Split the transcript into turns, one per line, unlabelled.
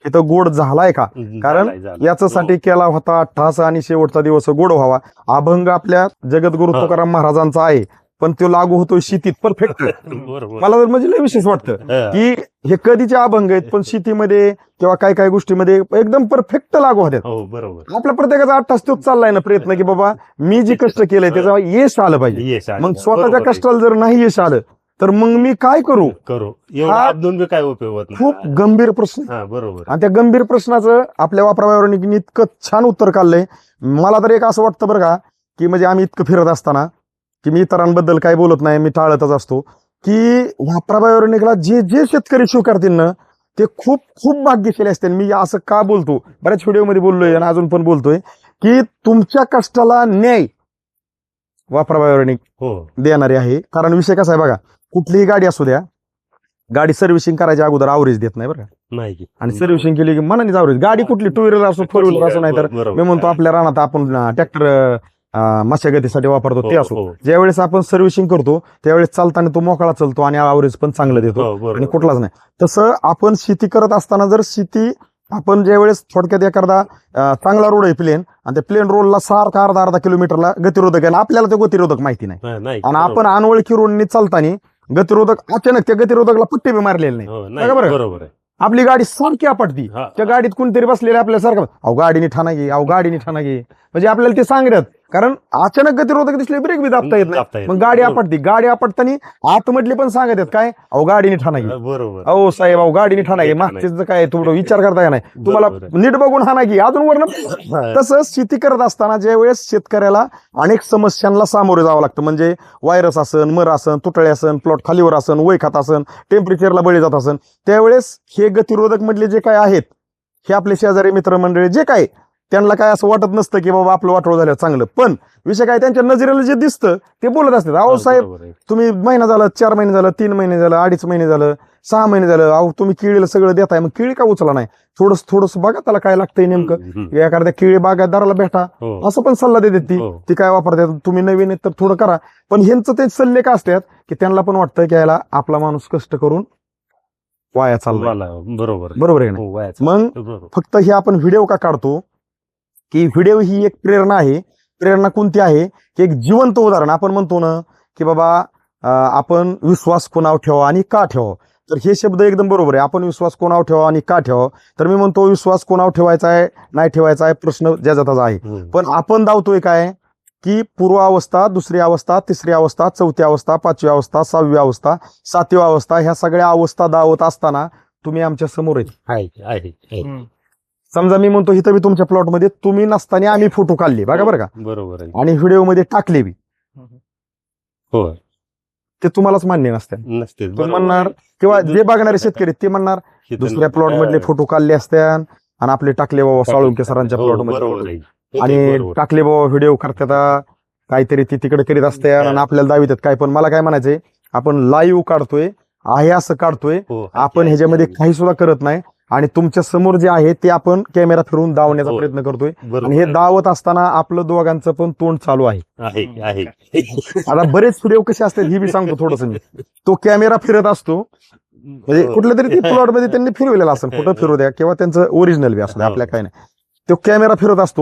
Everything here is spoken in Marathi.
तिथं गोड झालाय का? कारण याच्यासाठी केला होता ठास आणि शेवटचा दिवस गोड व्हावा. अभंग आपल्या जगद्गुरु तुकाराम महाराजांचा आहे, पण तो लागू होतोय शेतीत परफेक्ट. मला तर म्हणजे लय विशेष वाटतं की हे कधीचे अभंग आहेत, पण शेतीमध्ये किंवा काय काय गोष्टीमध्ये एकदम परफेक्ट लागू होत्यात.
बरोबर.
आपल्या प्रत्येकाचा 8 तास तोच चाललाय ना प्रयत्न, की बाबा मी जे कष्ट केलंय त्याचं यश आलं पाहिजे. मग स्वतःच्या कष्टाला जर नाही यश आलं तर मग मी काय करू?
एवढा काय उपयोग होत नाही.
खूप गंभीर प्रश्न.
बरोबर.
आणि त्या गंभीर प्रश्नाचं आपल्या वापरावरून इतकं छान उत्तर काढलंय. मला तर एक असं वाटतं बरं का, की म्हणजे आम्ही इतकं फिरत असताना की मी इतरांबद्दल काही बोलत नाही, मी टाळतच असतो, की वापरावरणिकला जे जे शेतकरी स्वीकारतील ना ते खूप खूप भाग्यशाली असतील. मी असं का बोलतो, बऱ्याच व्हिडिओमध्ये बोललोय आणि अजून पण बोलतोय, की तुमच्या कष्टाला न्याय वापरावरणिक देणारे आहे. कारण विषय कसा आहे बघा, कुठलीही गाडी असू द्या, गाडी सर्व्हिसिंग करायच्या अगोदर आवरेज देत नाही बरं का.
नाही.
आणि सर्व्हिसिंग केली की मनानेच आवरेज. गाडी कुठली टू व्हीलर असो, फोर व्हीलर असो, नाही तर मी म्हणतो आपल्या रानात आपण ट्रॅक्टर मशागतीसाठी वापरतो ते असो, ज्यावेळेस आपण सर्व्हिसिंग करतो त्यावेळेस चालताना तो मोकळा चालतो आणि आवरेज पण चांगलं देतो आणि कुठलाच नाही. तसं आपण शेती करत असताना जर शेती आपण ज्यावेळेस थोडक्यात एखादा चांगला रोड आहे प्लेन, आणि त्या प्लेन रोडला सारखा अर्धा किलोमीटरला गतिरोधक आहे, आपल्याला ते गतिरोधक माहिती नाही, आणि आपण अनोळखी रोडनी चालताना गतिरोधक अचानक त्या गतिरोधकला पट्टी बी मारलेली नाही. बरोबर. आपली गाडी सारखी आपटती, त्या गाडीत कोणतरी बसलेले आपल्यासारखं अहो गाडीने ठाणा घे, अहो गाडीने ठाणा घे, म्हणजे आपल्याला ते सांगतात. कारण अचानक गतिरोधक दिसले ब्रेक बी दाबता येत नाही, मग गाडी आपटती. गाडी आपटताना आतमधले पण सांगत आहेत काय, अहो गाडीने ठाणा घे,
बरोबर.
अहो साहेब अहो गाडीने ठाणा घे, मागचं काय थोडं विचार करता का नाही, तुम्हाला नीट बघून हाना घे अजून वरण. तसंच शेती करत असताना ज्या वेळेस शेतकऱ्याला अनेक समस्यांना सामोरे जावं लागतं, म्हणजे व्हायरस असन, मर असन, तुटळे असन, प्लॉट खालीवर असन, वय खात असन, टेम्परेचरला बळी जात असन, त्यावेळेस हे गतिरोधक मधले जे काय आहेत, हे आपले शेजारी मित्रमंडळी जे काय, त्यांना काय असं वाटत नसतं की बाबा आपलं वाटोळ झालं चांगलं, पण विषय काय त्यांच्या नजरेला जे दिसतं ते बोलत असतात. अहो साहेब तुम्ही महिना झालं, 4 महिने झालं, 3 महिने झालं, 2.5 महिने झालं, 6 महिने झालं, अहो तुम्ही केळीला सगळं देताय, मग केळी का उचला नाही? थोडस बघा त्याला काय लागतंय नेमकं, एखाद्या केळी बागायतदाराला भेटा, असं पण सल्ला देते ती काय वापरतात, तुम्ही नवीन आहेत तर थोडं करा. पण ह्यांचं ते सल्ले का असतात की त्यांना पण वाटतं की याला आपला माणूस कष्ट करून वाया चाललाय. बरोबर आहे ना. मग फक्त हे आपण व्हिडिओ का काढतो, की व्हिडिओ ही एक प्रेरणा आहे. प्रेरणा कोणती आहे की एक जिवंत उदाहरण. आपण म्हणतो ना की बाबा आपण विश्वास कोणावर ठेवा आणि का ठेवा, तर हे शब्द एकदम बरोबर आहे. आपण विश्वास कोणावर ठेवा आणि का ठेवा, तर मी म्हणतो विश्वास कोणावर ठेवायचा आहे नाही ठेवायचा आहे प्रश्न ज्याचा त्याचा आहे, पण आपण धावतोय काय की पूर्वावस्था, दुसरी अवस्था, तिसरी अवस्था, चौथी अवस्था, 5वी अवस्था, 6वी अवस्था, 7वी अवस्था, ह्या सगळ्या अवस्था धावत असताना तुम्ही आमच्या समोर आहे. समजा मी म्हणतो इथं मी तुमच्या प्लॉटमध्ये तुम्ही नसताना आम्ही फोटो काढले बघा बरं का,
बरोबर,
आणि व्हिडिओ मध्ये टाकले बी, ते तुम्हालाच मान्य नसते. म्हणणार किंवा जे बघणारे शेतकरी ते म्हणणार दुसऱ्या प्लॉट मधले फोटो काढले असत्या आणि आपले टाकले बाबा साळुंके सरांच्या प्लॉट मध्ये, आणि टाकले बाबा व्हिडिओ करतात काहीतरी ती तिकडे करीत असते आणि आपल्याला दावितात काय. पण मला काय म्हणायचंय, आपण लाईव्ह काढतोय, आहे असं काढतोय, आपण ह्याच्यामध्ये काही सुद्धा करत नाही, आणि तुमच्या समोर जे आहे ते आपण कॅमेरा फिरवून दावण्याचा प्रयत्न करतोय, आणि हे दावत असताना आपलं दोघांचं पण तोंड चालू आहे. आता बरेच व्हिडिओ कसे असतात हे मी सांगतो थोडस. मी तो कॅमेरा फिरत असतो, म्हणजे कुठल्या तरी प्लॉट मध्ये त्यांनी फिरवलेला असेल, कुठं फिरू द्या किंवा त्यांचं ओरिजिनल बी असू द्या, आपल्या काय नाही, तो कॅमेरा फिरत असतो.